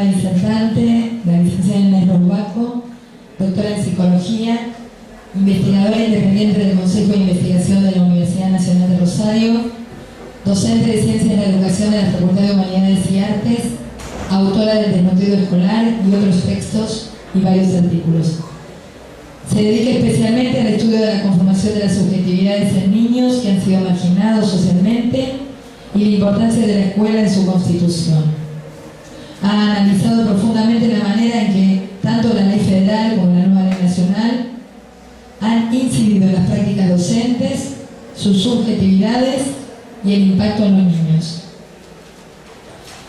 alumna disertante, la licenciada Inés Robaco, doctora en Psicología, investigadora independiente del Consejo de Investigación de la Universidad Nacional de Rosario, docente de Ciencias de la Educación de la Facultad de Humanidades y Artes, autora del Desnutrido Escolar y otros textos y varios artículos. Se dedica especialmente al estudio de la conformación de las subjetividades en niños que han sido marginados socialmente y la importancia de la escuela en su constitución. Ha analizado profundamente la manera en que tanto la ley federal como la nueva ley nacional han incidido en las prácticas docentes, sus subjetividades y el impacto en los niños.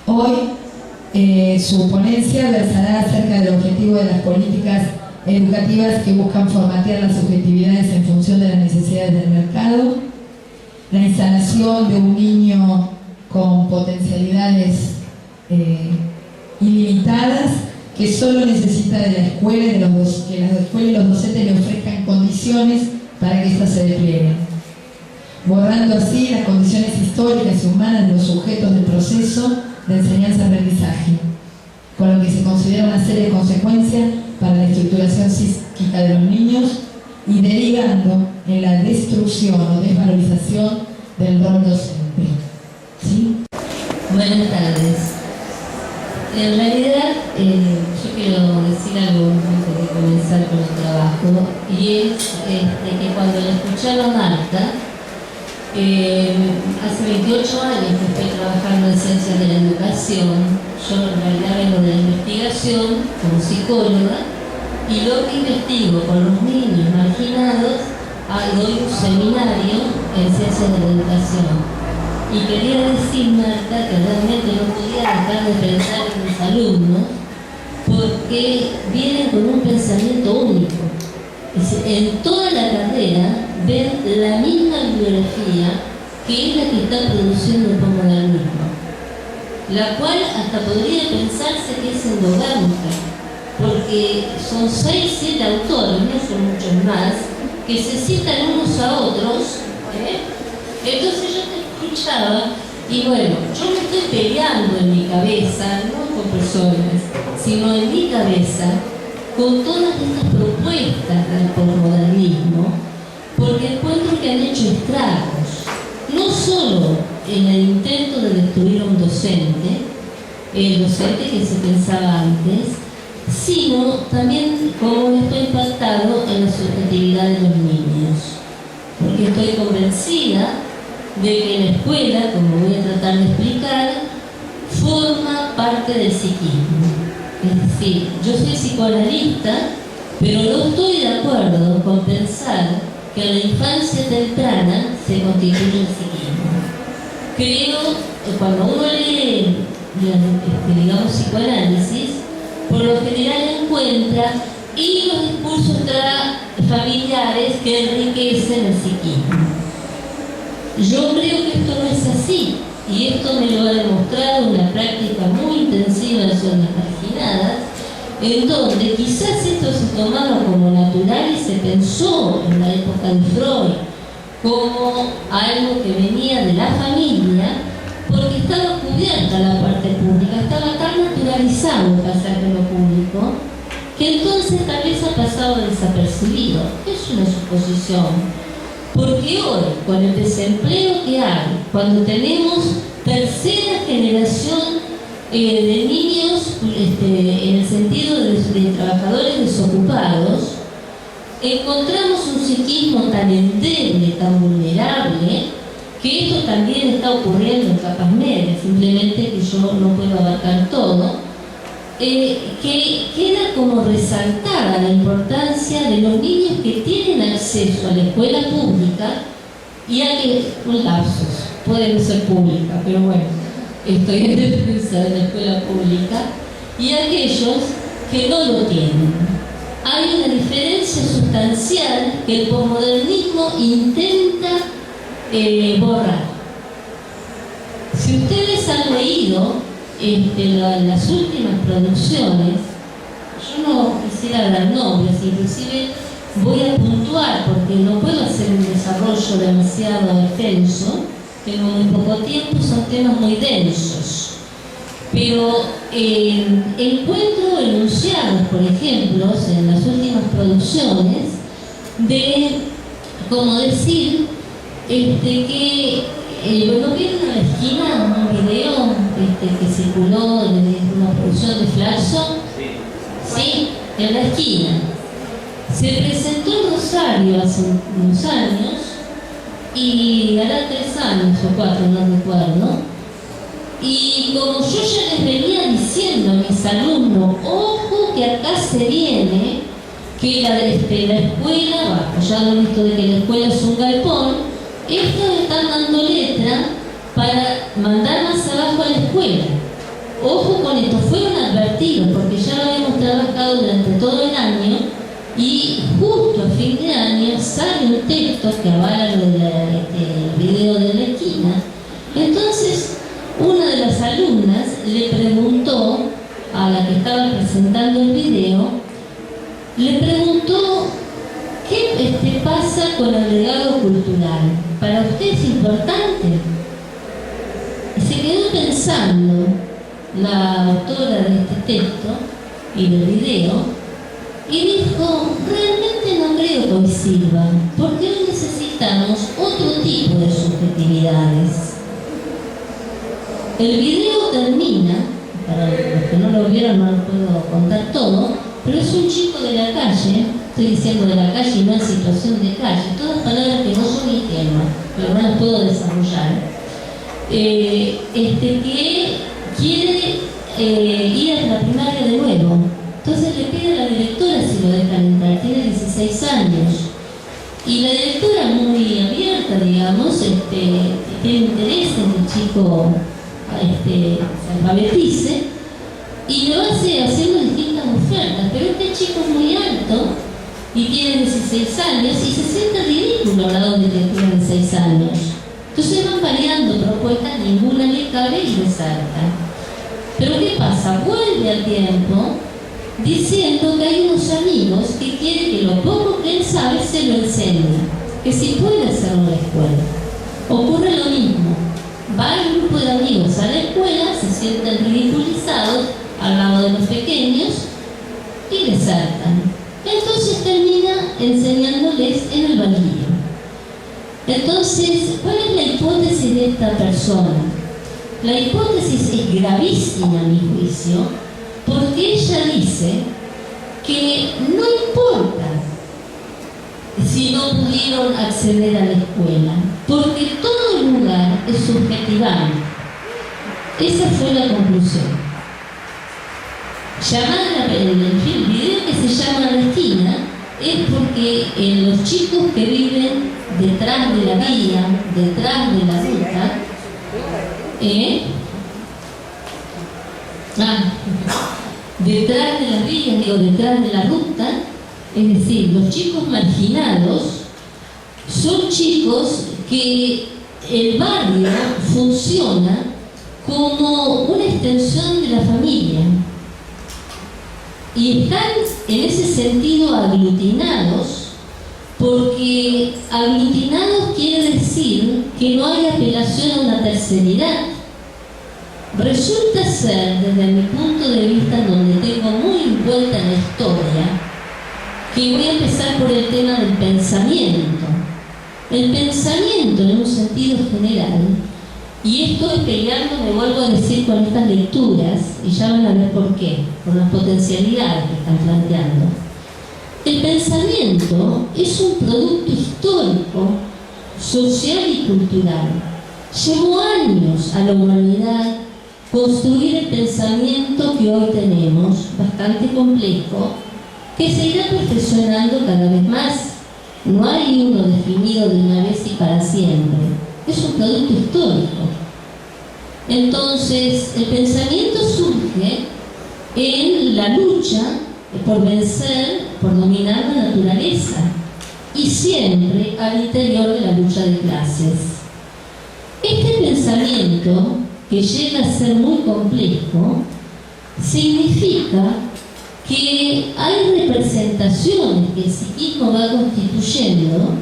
Hoy, su ponencia versará acerca del objetivo de las políticas educativas que buscan formatear las subjetividades en función de las necesidades del mercado, la instalación de un niño con potencialidades ilimitadas, que solo necesita de la escuela y que la escuela y los docentes le ofrezcan condiciones para que éstas se desplieguen, borrando así las condiciones históricas y humanas de los sujetos del proceso de enseñanza-aprendizaje, con lo que se considera una serie de consecuencias para la estructuración psíquica de los niños y derivando en la destrucción o desvalorización del rol docente. ¿Sí? Buenas tardes. En realidad, yo quiero decir algo antes de comenzar con el trabajo, y es que cuando la escucharon Marta, hace 28 años que estoy trabajando en ciencias de la educación. Yo en realidad vengo de la investigación como psicóloga, y lo que investigo con los niños marginados, doy un seminario en ciencias de la educación. Y quería decir, Marta, que realmente no podía dejar de pensar en mis alumnos, porque vienen con un pensamiento único. En toda la carrera ven la misma bibliografía que es la que está produciendo el posmodernismo, la cual hasta podría pensarse que es endogámica, porque son 6, 7 autores, no son muchos más, que se citan unos a otros. Entonces yo te escuchaba y bueno, yo me estoy peleando en mi cabeza, no con personas, sino en mi cabeza, con todas estas propuestas del posmodernismo, porque encuentro que han hecho estragos, no solo en el intento de destruir a un docente, el docente que se pensaba antes, sino también como esto ha impactado en la subjetividad de los niños. Porque estoy convencida de que la escuela, como voy a tratar de explicar, forma parte del psiquismo. Es decir, yo soy psicoanalista, pero no estoy de acuerdo con pensar que en la infancia temprana se constituye el psiquismo. Creo que cuando uno lee, digamos, psicoanálisis, por lo general encuentra y los discursos familiares que enriquecen el psiquismo. Yo creo que esto no es así, y esto me lo ha demostrado una práctica muy intensiva en zonas marginadas, en donde quizás esto se tomaba como natural y se pensó en la época de Freud como algo que venía de la familia, porque estaba cubierta la parte pública, estaba tan naturalizado pasar de lo público, que entonces tal vez ha pasado desapercibido. Es una suposición. Porque hoy, con el desempleo que hay, cuando tenemos tercera generación de niños, en el sentido de trabajadores desocupados, encontramos un psiquismo tan endeble, tan vulnerable, que esto también está ocurriendo en capas medias, simplemente que yo no puedo abarcar todo, que queda como resaltada la importancia de los niños que tienen acceso a la escuela pública y a que, un lapsus, pueden ser pública, pero bueno, estoy en defensa de la escuela pública, y aquellos que no lo tienen. Hay una diferencia sustancial que el posmodernismo intenta borrar. Si ustedes han leído las últimas producciones, yo no quisiera dar nombres, inclusive voy a puntuar porque no puedo hacer un desarrollo demasiado extenso, tengo muy poco tiempo, son temas muy densos. pero encuentro enunciados, por ejemplo, en las últimas producciones, de, como decir, que bueno, vieron a la esquina un video que circuló de una producción de Flaxo, sí, en la esquina. Se presentó en Rosario hace unos años, y hará 3 años o 4, no recuerdo. Y como yo ya les venía diciendo a mis alumnos, ojo que acá se viene, que la escuela, ya lo he visto de que la escuela es un galpón, estos están dando letra para mandar más abajo a la escuela. Ojo con esto, fueron advertidos porque ya lo hemos trabajado durante todo el año y justo a fin de año sale un texto que avala lo del video de la esquina. Entonces, una de las alumnas le preguntó a la que estaba presentando el video, le preguntó qué pasa con el legado cultural. ¿Para usted es importante? Y se quedó pensando la autora de este texto y del video y dijo, realmente no creo que hoy sirva, porque hoy necesitamos otro tipo de subjetividades. El video termina, para los que no lo vieron no lo puedo contar todo, pero es un chico de la calle, estoy diciendo de la calle y no en situación de calle, todas palabras que no son mi tema, pero no las puedo desarrollar, que quiere ir a la primaria de nuevo. Entonces le pide a la directora si lo dejan entrar, tiene 16 años. Y la directora, muy abierta, digamos, tiene interés en que el chico se alfabetice y lo hace haciendo distintas ofertas. Pero este chico es muy alto y tiene 16 años y se siente ridículo al lado de lectura de 6 años. Entonces van variando propuestas, ninguna le cabe y le salta. Pero ¿qué pasa? Vuelve al tiempo diciendo que hay unos amigos que quieren que lo poco que él sabe se lo enseñe, que si puede hacerlo en la escuela. Ocurre lo mismo, va el grupo de amigos a la escuela, se sienten ridiculizados al lado de los pequeños y les saltan. Entonces termina enseñándoles en el baldío. Entonces, ¿cuál es la hipótesis de esta persona? La hipótesis es gravísima a mi juicio, porque ella dice que no importa si no pudieron acceder a la escuela, porque todo lugar es subjetivable. Esa fue la conclusión. El video que se llama La Esquina es porque los chicos que viven detrás de la vía, detrás de la ruta, detrás de las vías, detrás de la ruta, es decir, los chicos marginados son chicos que el barrio funciona como una extensión de la familia y están en ese sentido aglutinados, porque aglutinados quiere decir que no hay apelación a una terceridad. Resulta ser, desde mi punto de vista, donde tengo muy en cuenta la historia, que voy a empezar por el tema del pensamiento. El pensamiento en un sentido general, y estoy peleando, me vuelvo a decir, con estas lecturas, y ya van a ver por qué, por las potencialidades que están planteando. El pensamiento es un producto histórico, social y cultural. Llevó años a la humanidad construir el pensamiento que hoy tenemos, bastante complejo, que se irá perfeccionando cada vez más. No hay uno definido de una vez y para siempre. Es un producto histórico. Entonces, el pensamiento surge en la lucha por vencer, por dominar la naturaleza, y siempre al interior de la lucha de clases. Este pensamiento, que llega a ser muy complejo, significa que hay representaciones que el psiquismo va constituyendo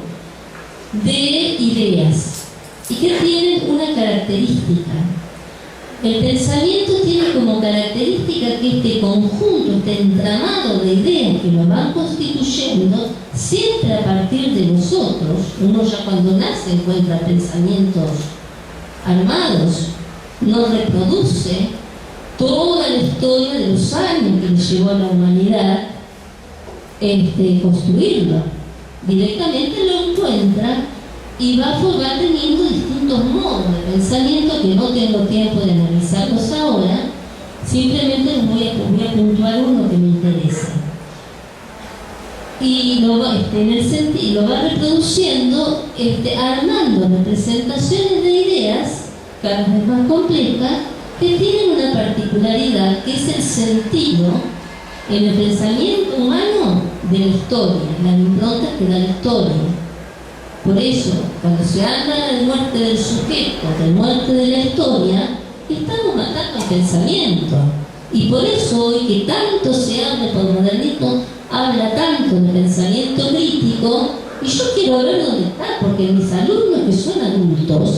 de ideas y que tienen una característica. El pensamiento tiene como característica que este conjunto, este entramado de ideas que lo van constituyendo, siempre a partir de nosotros. Uno ya cuando nace encuentra pensamientos armados, no reproduce toda la historia de los años que le llevó a la humanidad construirlo. Directamente lo encuentra y va teniendo distintos modos de pensamiento que no tengo tiempo de analizarlos ahora, simplemente voy a puntuar uno que me interesa. Y lo va reproduciendo, armando representaciones de ideas cada vez más complejas que tienen una particularidad, que es el sentido en el pensamiento humano de la historia, la impronta que da la historia. Por eso, cuando se habla de muerte del sujeto, de muerte de la historia, estamos matando el pensamiento. Y por eso hoy que tanto se habla, por el modernismo habla tanto de pensamiento crítico, y yo quiero ver dónde está, porque mis alumnos que son adultos,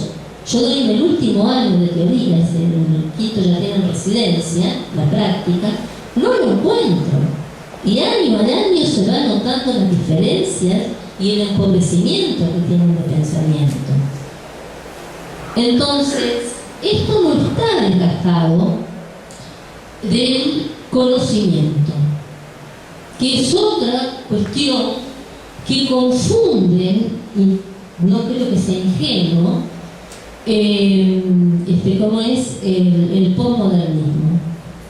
yo doy en el último año de teoría, en el quinto ya tienen residencia, la práctica, no lo encuentro. Y año a año se van notando las diferencias y el empobrecimiento que tienen de pensamiento. Entonces, esto no está desgastado del conocimiento, que es otra cuestión que confunde, y no creo que sea ingenuo, como es el posmodernismo.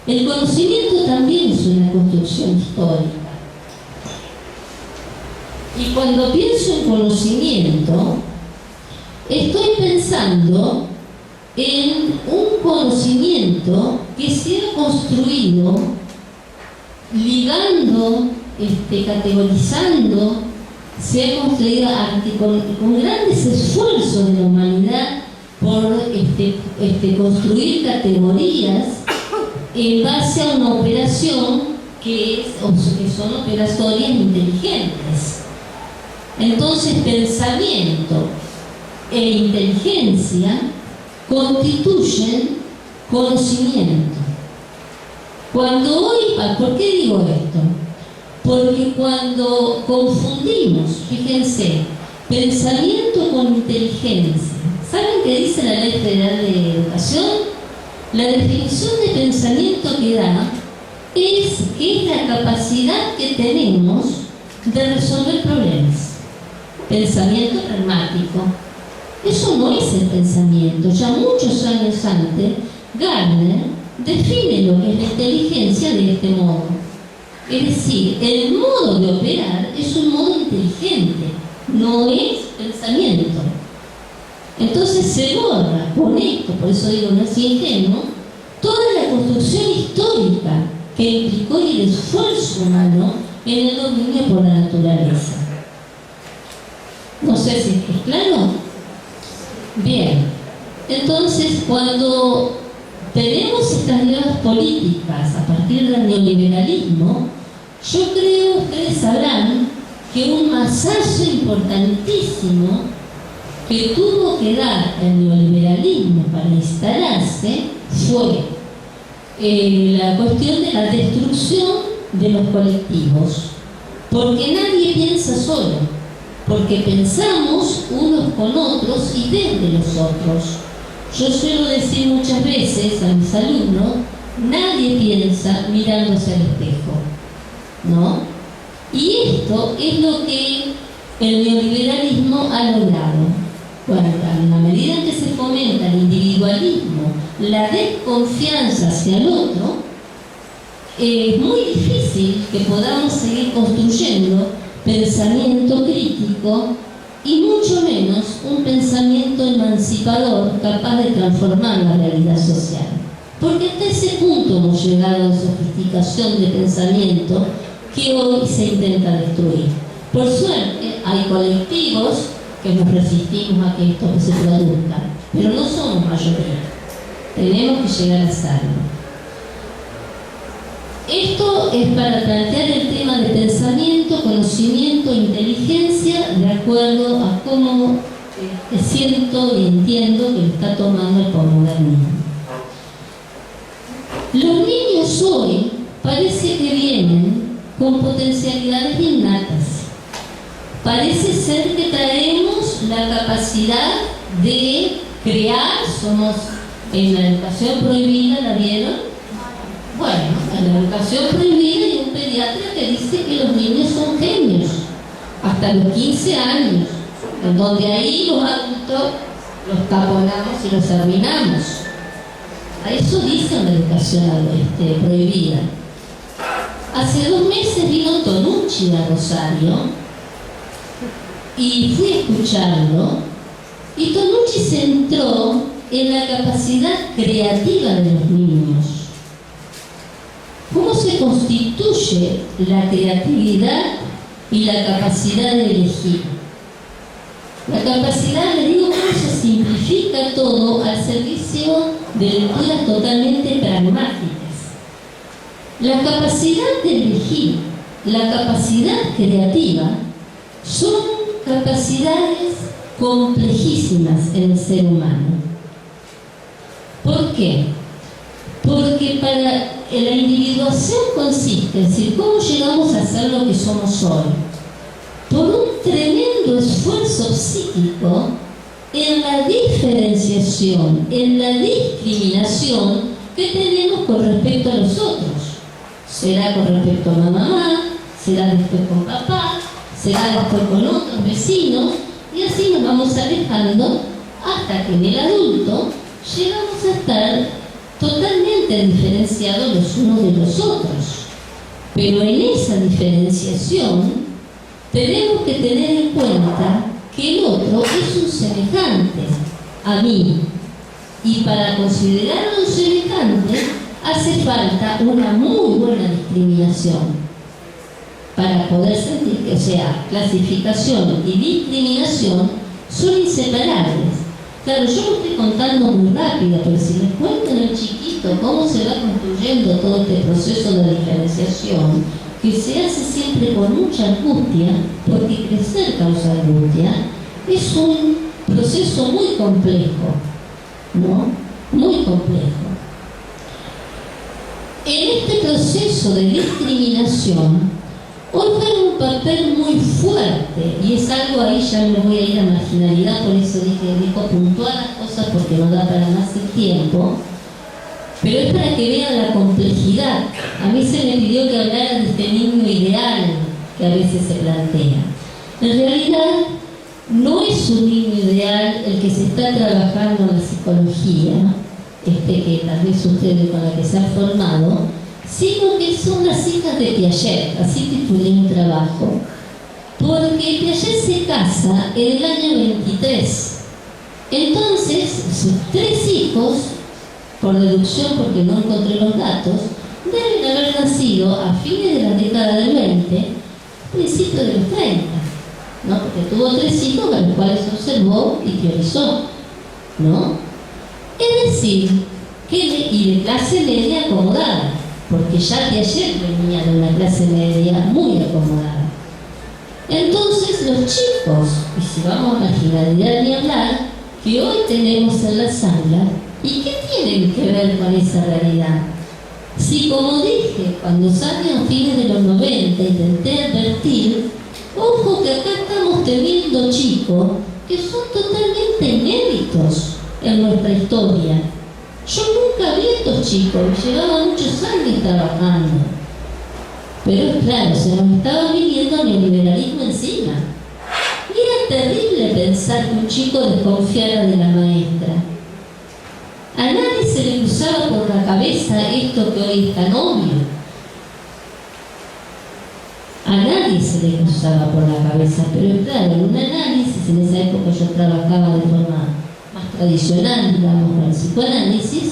El conocimiento también es una construcción histórica. Y cuando pienso en conocimiento, estoy pensando en un conocimiento que se ha construido ligando, categorizando, se ha construido con grandes esfuerzos de la humanidad por construir categorías en base a una operación que son operatorias inteligentes. Entonces, pensamiento e inteligencia constituyen conocimiento. Cuando hoy, ¿por qué digo esto? Porque cuando confundimos, fíjense, pensamiento con inteligencia, ¿saben qué dice la Ley Federal de Educación? La definición de pensamiento que da es la capacidad que tenemos de resolver problemas. Pensamiento pragmático. Eso no es el pensamiento. Ya muchos años antes, Gardner define lo que es la inteligencia de este modo. Es decir, el modo de operar es un modo inteligente, no es pensamiento. Entonces se borra con esto, por eso digo no es ingenuo, toda la construcción histórica que implicó el esfuerzo humano en el dominio por la naturaleza. No sé si es claro. Bien, entonces cuando tenemos estas nuevas políticas a partir del neoliberalismo, yo creo, ustedes sabrán, que un masazo importantísimo que tuvo que dar el neoliberalismo para instalarse fue la cuestión de la destrucción de los colectivos, porque nadie piensa solo, porque pensamos unos con otros y desde los otros. Yo suelo decir muchas veces a mis alumnos, nadie piensa mirándose al espejo, ¿no? Y esto es lo que el neoliberalismo ha logrado. Bueno, en la medida en que se fomenta el individualismo, la desconfianza hacia el otro, es muy difícil que podamos seguir construyendo pensamiento crítico y mucho menos un pensamiento emancipador capaz de transformar la realidad social. Porque hasta ese punto hemos llegado a sofisticación de pensamiento que hoy se intenta destruir. Por suerte, hay colectivos que nos resistimos a que esto se produzca, pero no somos mayoría. Tenemos que llegar a serlo. Esto es para plantear el tema de pensamiento, conocimiento, inteligencia, de acuerdo a cómo siento y entiendo que está tomando el posmodernismo. Los niños hoy parece que vienen con potencialidades innatas. Parece ser que traemos la capacidad de crear, somos en la educación prohibida, ¿la vieron? Bueno, en la educación prohibida hay un pediatra que dice que los niños son genios, hasta los 15 años, en donde ahí los adultos los taponamos y los arruinamos. A eso dice la educación prohibida. Hace 2 meses vino Tonucci a Rosario y fui a escucharlo, y Tonucci se centró en la capacidad creativa de los niños. ¿Cómo se constituye la creatividad y la capacidad de elegir? La capacidad, le digo, cómo se simplifica todo al servicio de lecturas totalmente pragmáticas. La capacidad de elegir, la capacidad creativa, son capacidades complejísimas en el ser humano. ¿Por qué? Porque para la individuación consiste, es decir, cómo llegamos a ser lo que somos hoy, por un tremendo esfuerzo psíquico en la diferenciación, en la discriminación que tenemos con respecto a los otros. Será con respecto a mamá, será después con papá, será después con otros vecinos, y así nos vamos alejando hasta que en el adulto llegamos a estar totalmente diferenciados los unos de los otros. Pero en esa diferenciación tenemos que tener en cuenta que el otro es un semejante a mí, y para considerarlo un semejante hace falta una muy buena discriminación para poder sentir que, o sea, clasificación y discriminación son inseparables. Claro, yo lo estoy contando muy rápido, pero si les cuento en el chiquito cómo se va construyendo todo este proceso de diferenciación, que se hace siempre con mucha angustia, porque crecer causa angustia, es un proceso muy complejo, ¿no? Muy complejo. En este proceso de discriminación, hoy juega un papel muy fuerte, y es algo, ahí ya me voy a ir a marginalidad, por eso dijo puntual las cosas porque no da para más el tiempo, pero es para que vean la complejidad. A mí se me pidió que hablara de este niño ideal que a veces se plantea. En realidad, no es un niño ideal el que se está trabajando en la psicología, que tal vez ustedes con la que se han formado, sino que son las hijas de Piaget, así titulé un trabajo, porque Piaget se casa en el año 23. Entonces, sus 3 hijos, por deducción porque no encontré los datos, deben haber nacido a fines de la década del 20, principios de los 30, ¿no? Porque tuvo 3 hijos a los cuales observó y teorizó, ¿no? Es decir, y de clase media acomodada, porque ya Piaget venía de una clase media muy acomodada. Entonces los chicos, y si vamos a marginalidad ni hablar, que hoy tenemos en las aulas, ¿y qué tienen que ver con esa realidad? Si, como dije, cuando salí a fines de los 90 intenté advertir, ojo que acá estamos teniendo chicos que son totalmente inéditos en nuestra historia. Yo nunca vi a estos chicos, llevaba muchos años trabajando. Pero claro, se nos estaba viniendo el neoliberalismo encima. Y era terrible pensar que un chico desconfiara de la maestra. A nadie se le cruzaba por la cabeza esto que hoy es tan obvio. A nadie se le cruzaba por la cabeza, pero claro, en un análisis, en esa época yo trabajaba de forma más tradicional, digamos, con el psicoanálisis,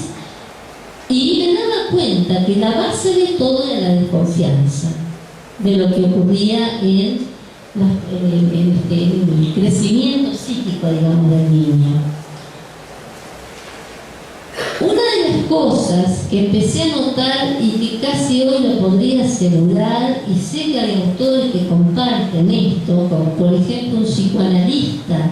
y me daba cuenta que la base de todo era la desconfianza de lo que ocurría en el crecimiento psíquico, digamos, del niño. Una de las cosas que empecé a notar y que casi hoy lo podría asegurar, y sé que hay autores que comparten esto, como por ejemplo un psicoanalista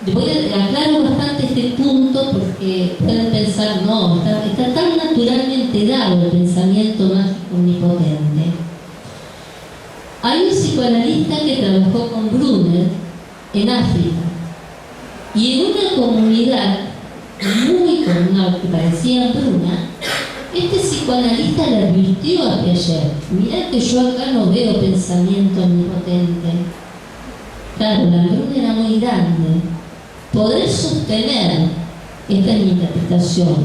Aclaro bastante este punto porque pueden pensar, no, está tan naturalmente dado el pensamiento mágico omnipotente. Hay un psicoanalista que trabajó con Brunner en África y en una comunidad muy común que parecía hambruna, este psicoanalista le advirtió a Piaget: mirá que yo acá no veo pensamiento omnipotente. Claro, la hambruna era muy grande. Poder sostener, esta es mi interpretación,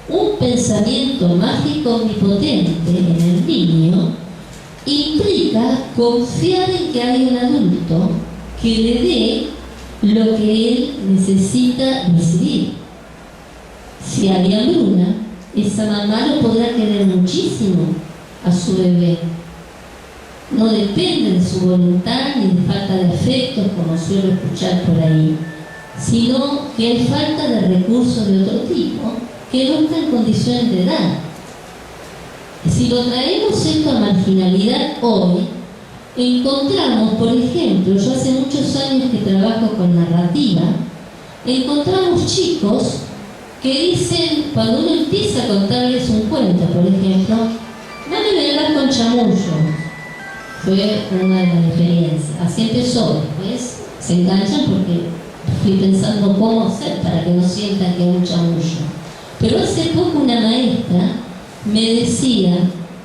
un pensamiento mágico omnipotente en el niño implica confiar en que hay un adulto que le dé lo que él necesita recibir. Si hay hambruna, esa mamá lo podrá querer muchísimo a su bebé. No depende de su voluntad ni de falta de afectos, como suelo escuchar por ahí, sino que hay falta de recursos de otro tipo que no está en condiciones de dar. Si lo traemos esto a marginalidad hoy, encontramos, por ejemplo, yo hace muchos años que trabajo con narrativa, encontramos chicos que dicen, cuando uno empieza a contarles un cuento, por ejemplo, no me vengas con chamullo. Fue una de las experiencias. Así empezó. Después se enganchan porque fui pensando cómo hacer para que no sientan que hay un chamullo. Pero hace poco una maestra me decía: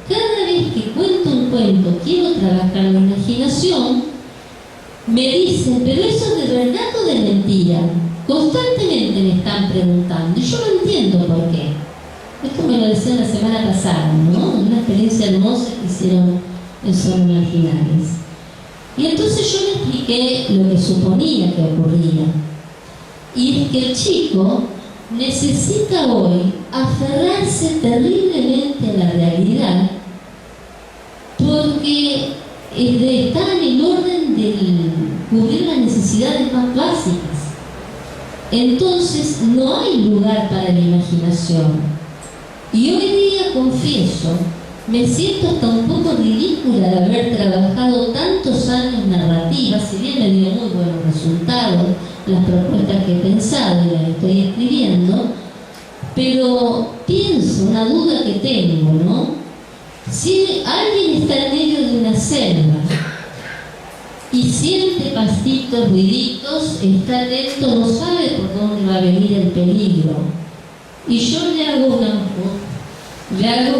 cada vez que cuento un cuento, quiero trabajar la imaginación, me dicen, pero eso es de verdad o de mentira. Constantemente me están preguntando y yo no entiendo por qué. Esto me lo decían la semana pasada, ¿no? Una experiencia hermosa que hicieron en Zonas Marginales. Y entonces yo le expliqué lo que suponía que ocurría. Y es que el chico necesita hoy aferrarse terriblemente a la realidad porque está en el orden de cubrir las necesidades más básicas. Entonces no hay lugar para la imaginación. Y hoy día, confieso, me siento hasta un poco ridícula de haber trabajado tantos años narrativas, si bien me dio muy buenos resultados las propuestas que he pensado y las estoy escribiendo, pero pienso, una duda que tengo, ¿no? Si alguien está en medio de una selva y siente pastitos, ruiditos, está atento, no sabe por dónde va a venir el peligro, y yo le hago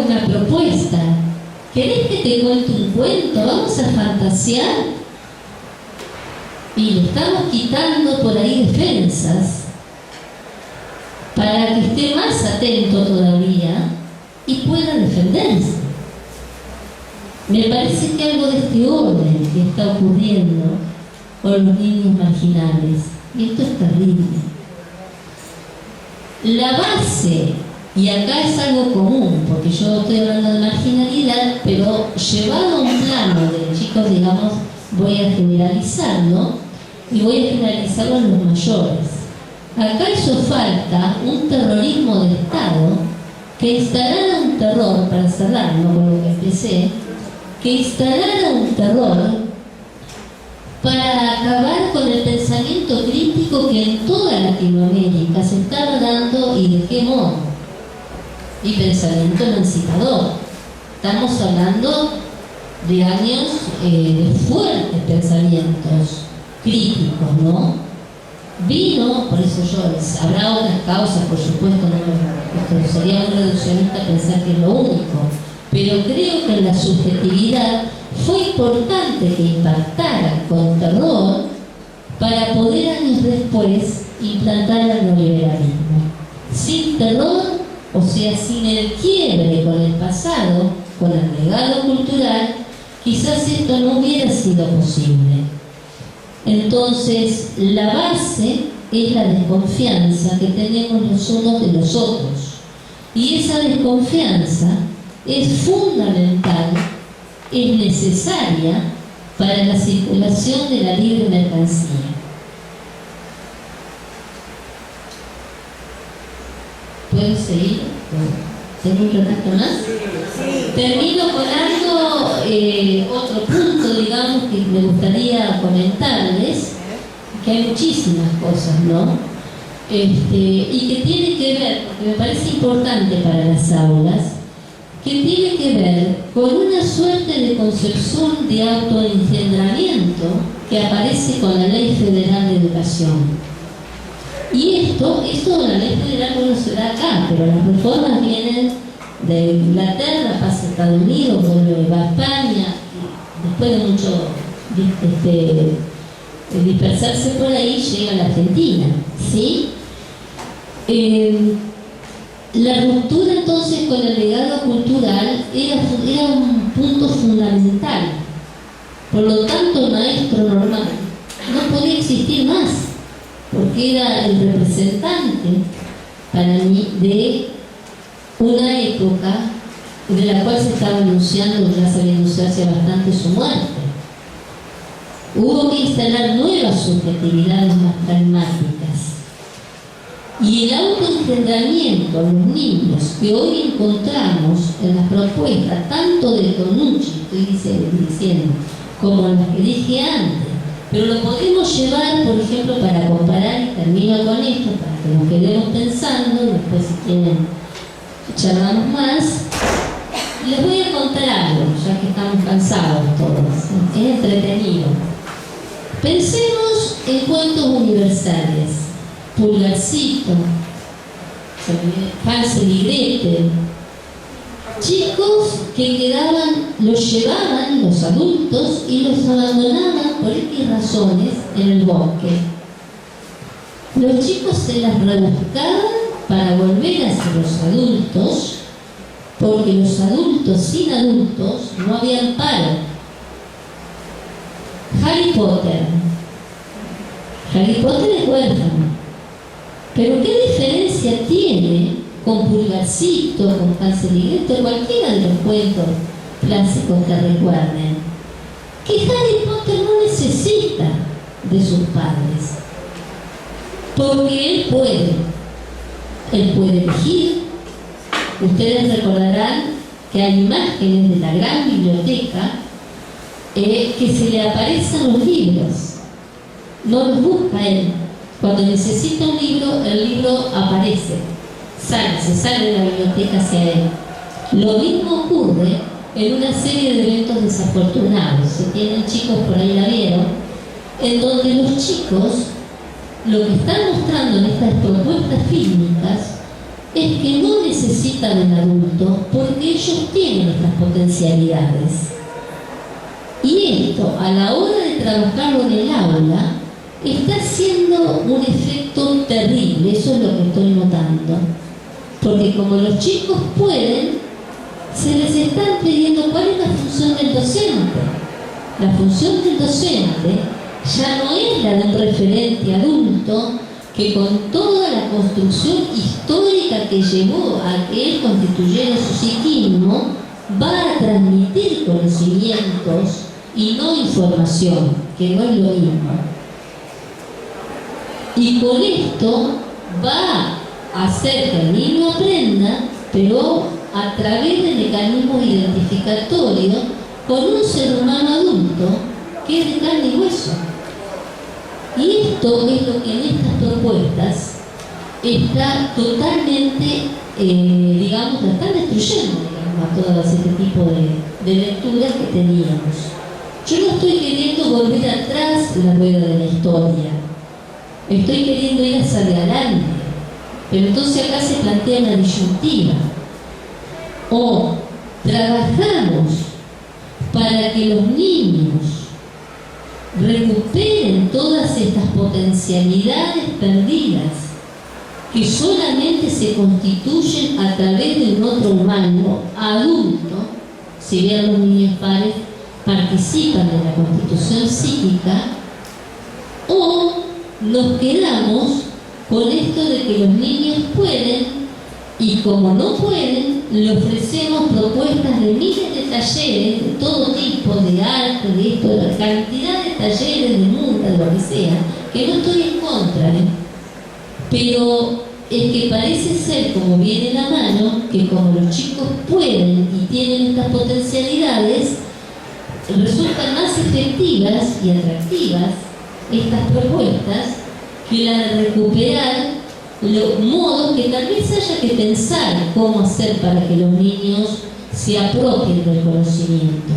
una propuesta: ¿querés que te cuente un cuento? Vamos a fantasear. Y le estamos quitando por ahí defensas para que esté más atento todavía y pueda defenderse. Me parece que algo de este orden que está ocurriendo con los niños marginales, y esto es terrible. La base, y acá es algo común, porque yo estoy hablando de marginalidad, pero llevado a un plano de chicos, digamos, voy a generalizarlo, y voy a generalizarlo en los mayores. Acá hizo falta un terrorismo del Estado que instalara un terror, para cerrarlo con lo que empecé, que instalara un terror para acabar con el pensamiento crítico que en toda Latinoamérica se estaba dando y de qué modo. Y pensamiento emancipador. Estamos hablando de años de fuertes pensamientos críticos, ¿no? Vino, por eso habrá otras causas, por supuesto, no, sería un reduccionista pensar que es lo único, pero creo que en la subjetividad fue importante que impactara con terror para poder años después implantar el neoliberalismo. Sin terror, o sea, sin el quiebre con el pasado, con el legado cultural, quizás esto no hubiera sido posible. Entonces, la base es la desconfianza que tenemos los unos de los otros. Y esa desconfianza es fundamental, es necesaria para la circulación de la libre mercancía. ¿Puedo seguir? ¿Tengo un relato más? Termino con algo, otro punto, digamos, que me gustaría comentarles, que hay muchísimas cosas, ¿no? Y que tiene que ver, porque me parece importante para las aulas, que tiene que ver con una suerte de concepción de autoengendramiento que aparece con la Ley Federal de Educación. Y esto la Ley Federal no se da acá, pero las reformas vienen de Inglaterra, pasa a Estados Unidos, va a España, después de mucho dispersarse por ahí, llega a la Argentina, ¿sí? La ruptura entonces con el legado cultural era un punto fundamental. Por lo tanto, el maestro normal no podía existir más, porque era el representante para mí de una época de la cual se estaba anunciando, ya se había anunciado hace bastante, su muerte. Hubo que instalar nuevas subjetividades más pragmáticas. Y el autoengendramiento a los niños que hoy encontramos en las propuestas, tanto de Tonucci, estoy diciendo, como en las que dije antes, pero lo podemos llevar, por ejemplo, para comparar, y termino con esto, para que nos quedemos pensando, después si quieren charlamos más. Les voy a contar algo, ya que estamos cansados todos, es entretenido. Pensemos en cuentos universales. Pulgarcito, Hansel y Gretel, chicos que los llevaban los adultos y los abandonaban por X razones en el bosque. Los chicos se las rebuscaban para volver hacia los adultos, porque los adultos sin adultos no habían paro. Harry Potter es huérfano. Pero ¿qué diferencia tiene con Pulgarcito, con Hansel y Gretel, cualquiera de los cuentos clásicos que recuerden? Que Harry Potter no necesita de sus padres, porque él puede elegir. Ustedes recordarán que hay imágenes de la gran biblioteca que se le aparecen los libros, no los busca él. Cuando necesita un libro, el libro aparece, se sale de la biblioteca hacia él. Lo mismo ocurre en una serie de eventos desafortunados. Si tienen chicos, por ahí la vieron, en donde los chicos, lo que están mostrando en estas propuestas fílmicas es que no necesitan del adulto porque ellos tienen estas potencialidades. Y esto, a la hora de trabajarlo en el aula, está haciendo un efecto terrible, eso es lo que estoy notando. Porque como los chicos pueden, se les está pidiendo cuál es la función del docente. La función del docente ya no es la de un referente adulto que con toda la construcción histórica que llevó a que él constituyera su psiquismo, va a transmitir conocimientos y no información, que no es lo mismo. Y con esto va a hacer que el niño aprenda, pero a través de mecanismos identificatorios con un ser humano adulto que es de carne y hueso. Y esto es lo que en estas propuestas está totalmente, la están destruyendo, a todas este tipo de lecturas que teníamos. Yo no estoy queriendo volver atrás la rueda de la historia. Estoy queriendo ir hacia adelante, pero entonces acá se plantea una disyuntiva. O trabajamos para que los niños recuperen todas estas potencialidades perdidas que solamente se constituyen a través de un otro humano adulto. Si bien los niños pares participan de la constitución psíquica, o nos quedamos con esto de que los niños pueden, y como no pueden, le ofrecemos propuestas de miles de talleres de todo tipo, de arte, de esto, de la cantidad de talleres, de música, de lo que sea, que no estoy en contra, pero es que parece ser, como viene la mano, que como los chicos pueden y tienen estas potencialidades, resultan más efectivas y atractivas estas propuestas que la de recuperar los modos que tal vez haya que pensar cómo hacer para que los niños se apropien del conocimiento,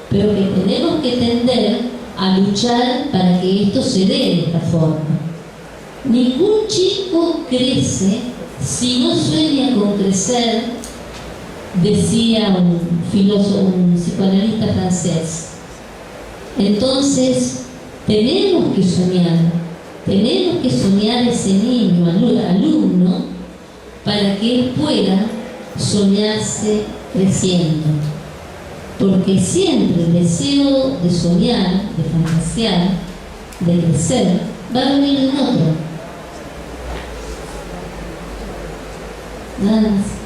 pero que tenemos que tender a luchar para que esto se dé de esta forma. Ningún chico crece si no sueña con crecer, decía un filósofo, un psicoanalista francés. Entonces, tenemos que soñar ese niño, alumno, para que él pueda soñarse creciendo. Porque siempre el deseo de soñar, de fantasear, de crecer, va a venir de un otro. Nada más.